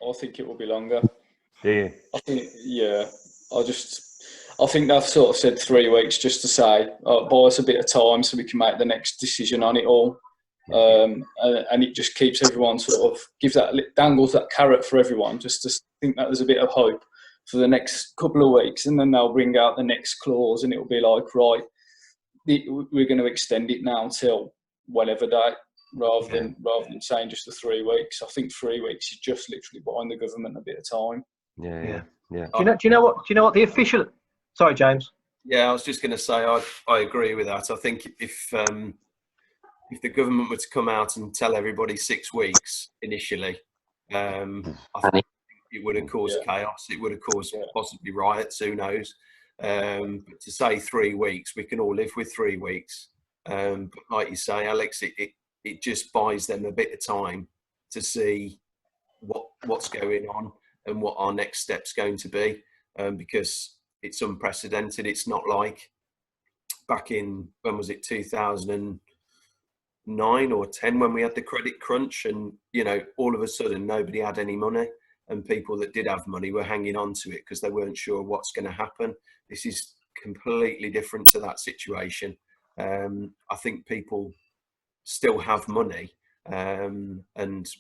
I think it will be longer. Yeah. I think, yeah. I think they've sort of said 3 weeks just to say, buy us a bit of time so we can make the next decision on it all. And it just keeps everyone sort of dangles that carrot for everyone, just to think that there's a bit of hope for the next couple of weeks, and then they'll bring out the next clause, and it'll be like, right, we're going to extend it now until whatever date, rather than saying just the 3 weeks. I think 3 weeks is just literally buying the government a bit of time. Yeah. Do you know what the official? Sorry, James. Yeah, I was just going to say I agree with that. I think if the government were to come out and tell everybody 6 weeks initially, I think it would have caused chaos. It would have caused possibly riots. Who knows? But to say 3 weeks, we can all live with 3 weeks. But like you say, Alex, it just buys them a bit of time to see what's going on and what our next step's going to be, because it's unprecedented. It's not like back in, when was it, 2009 or 10, when we had the credit crunch, and all of a sudden nobody had any money, and people that did have money were hanging on to it because they weren't sure what's going to happen. This is completely different to that situation. I think people still have money, and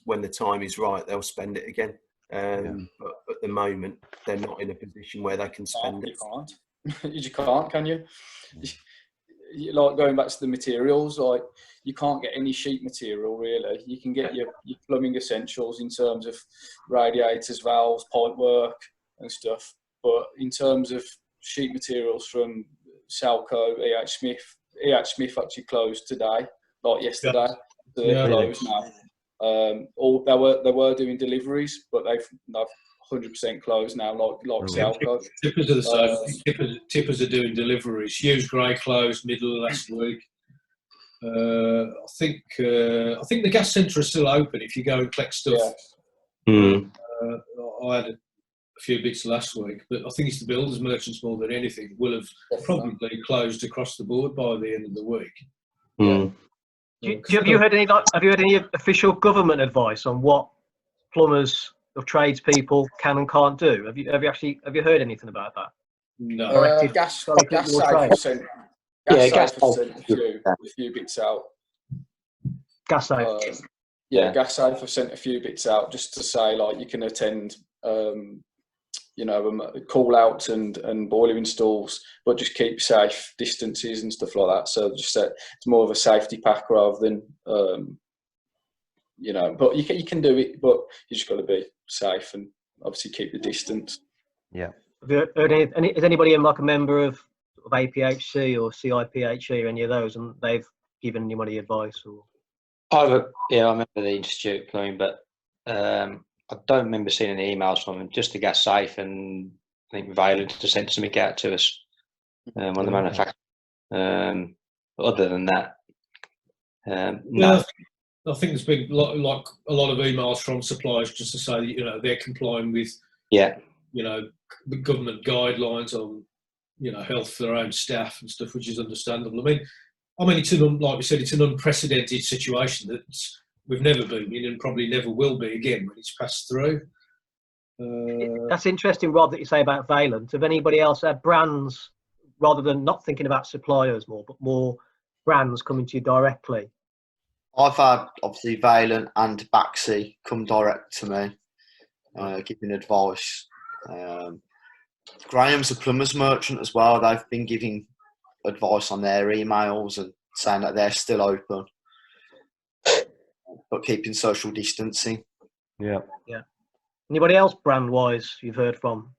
when the time is right, they'll spend it again. But at the moment, they're not in a position where they can spend it. You can't. You can't, can you? Like, going back to the materials, like, you can't get any sheet material really. You can get your plumbing essentials in terms of radiators, valves, pipe work and stuff. But in terms of sheet materials from Salco, EH Smith actually closed today, like yesterday. So they're closed now. They were doing deliveries, but they've 100% closed now, like Salco. Tippers are the same. Tippers are doing deliveries. Hughes Gray closed middle of last week. I think the gas centre is still open if you go and collect stuff. I had a few bits last week, but I think it's the builders merchants more than anything will have probably closed across the board by the end of the week. Have you heard any official government advice on what plumbers or tradespeople can and can't do? Have you heard anything about that? No. Gas Safe sent a few bits out. Gas Safe. Gas Safe have sent a few bits out just to say, like, you can attend call outs and boiler installs, but just keep safe distances and stuff like that. So just it's more of a safety pack rather than but you can do it, but you just got to be safe and obviously keep the distance. Have you heard is anybody like a member of APHC or CIPHE or any of those, and they've given anybody advice? Or I remember the Institute Plumbing, but I don't remember seeing any emails from them. Just to get safe, and I think Valent to send something out to us on the manufacturer. But other than that, no. I think there's been like a lot of emails from suppliers just to say that, they're complying with the government guidelines on health for their own staff and stuff, which is understandable. I mean, it's like we said, it's an unprecedented situation that we've never been in and probably never will be again when it's passed through. That's interesting, Rob, that you say about Valent. Have anybody else had brands, rather than not thinking about suppliers more, but more brands coming to you directly? I've had, obviously, Valent and Baxi come direct to me, giving advice. Graham's a plumber's merchant as well. They've been giving advice on their emails and saying that they're still open, but keeping social distancing. Yeah. Anybody else brand-wise you've heard from?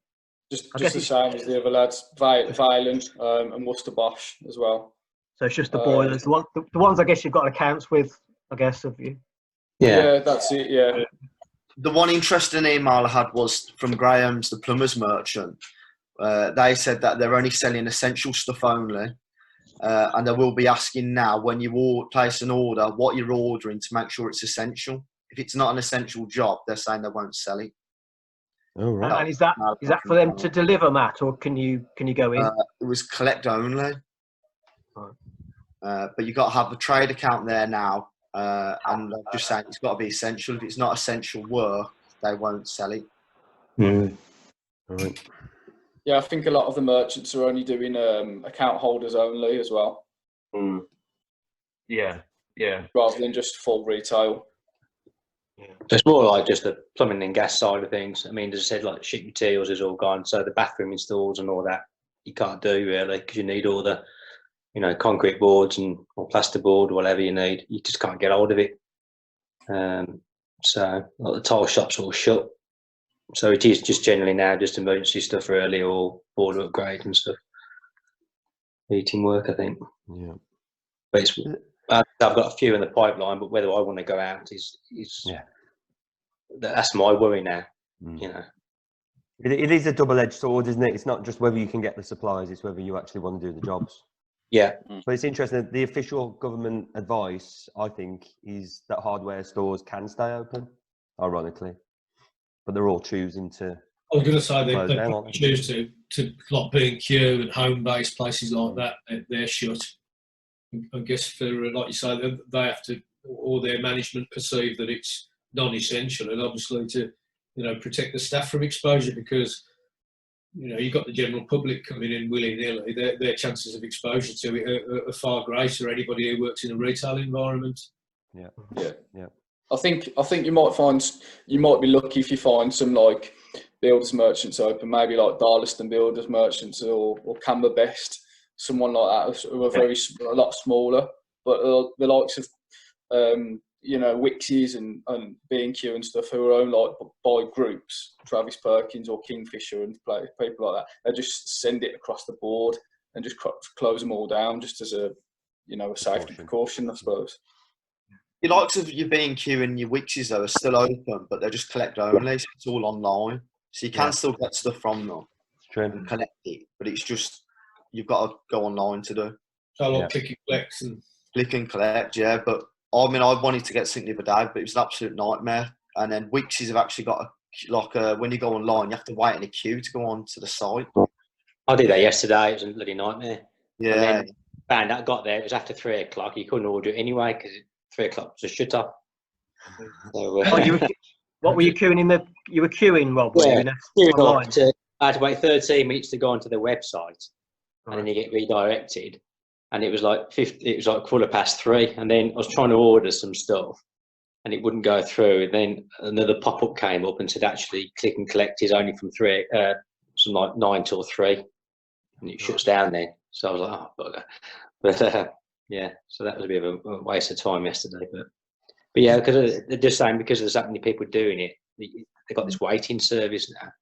Just the same as the other lads, Valent and Worcester Bosch as well. So it's just the boilers, the ones I guess you've got accounts with, I guess, have you? Yeah, that's it, yeah. The one interesting email I had was from Graham's, the plumber's merchant. They said that they're only selling essential stuff only. And they will be asking now, when you place an order, what you're ordering to make sure it's essential. If it's not an essential job, they're saying they won't sell it. Oh, right. And is that for them to deliver, Matt, or can you go in? It was collect only. But you've got to have a trade account there now. And I'm just saying it's got to be essential. If it's not essential work, they won't sell it. Mm. Right. Yeah, I think a lot of the merchants are only doing account holders only as well, Yeah, yeah. rather than just full retail. So it's more like just the plumbing and gas side of things. I mean, as I said, like sheet materials is all gone, so the bathroom installs and all that you can't do really because you need all the, concrete boards or plasterboard, whatever you need. You just can't get hold of it. So like the tile shops are all shut. So it is just generally now just emergency stuff really, or boiler upgrade and stuff. Heating work, I think. Yeah. But I've got a few in the pipeline, but whether I want to go out is that's my worry now. It is a double-edged sword, isn't it? It's not just whether you can get the supplies, it's whether you actually want to do the jobs. Yeah. But it's interesting. The official government advice, I think, is that hardware stores can stay open, ironically. But they're all choosing to. I was going to say close they down, aren't they? choose to like B&Q and home-based places like that. They're shut. I guess for like you say, they have to, or their management perceive that it's non-essential, and obviously to protect the staff from exposure, because you've got the general public coming in willy-nilly. Their chances of exposure to it are far greater. Anybody who works in a retail environment. Yeah. I think you might be lucky if you find some like builders merchants open, maybe like Darlaston Builders Merchants or Canberra Best, someone like that who are a lot smaller, but the likes of Wixes and B&Q and stuff, who are owned like by groups, Travis Perkins or Kingfisher and people like that. They just send it across the board and just close them all down, just as a safety precaution, I suppose. The likes of your B&Q and your Wixes though are still open, but they're just collect only. So it's all online, so you can still get stuff from them and collect it, but it's just you've got to go online to do. So like click and collect and click and collect, yeah. But I mean, I wanted to get something the other day, but it was an absolute nightmare. And then Wixes have actually got when you go online, you have to wait in a queue to go on to the site. I did that yesterday. It was a bloody nightmare. Yeah. And then found out, got there, it was after 3 o'clock. You couldn't order it anyway because 3 o'clock was a shut up. So, what were you queuing in the? You were queuing, Rob. Online. I had to wait 13 minutes to go onto the website, and then you get redirected. And it was like 3:15, and then I was trying to order some stuff, and it wouldn't go through. And then another pop-up came up and said, actually, click and collect is only from 9 till 3, and it shuts down then. So I was like, oh bugger. But yeah, so that was a bit of a waste of time yesterday. But yeah, because they're just saying because there's that many people doing it, they've got this waiting service now.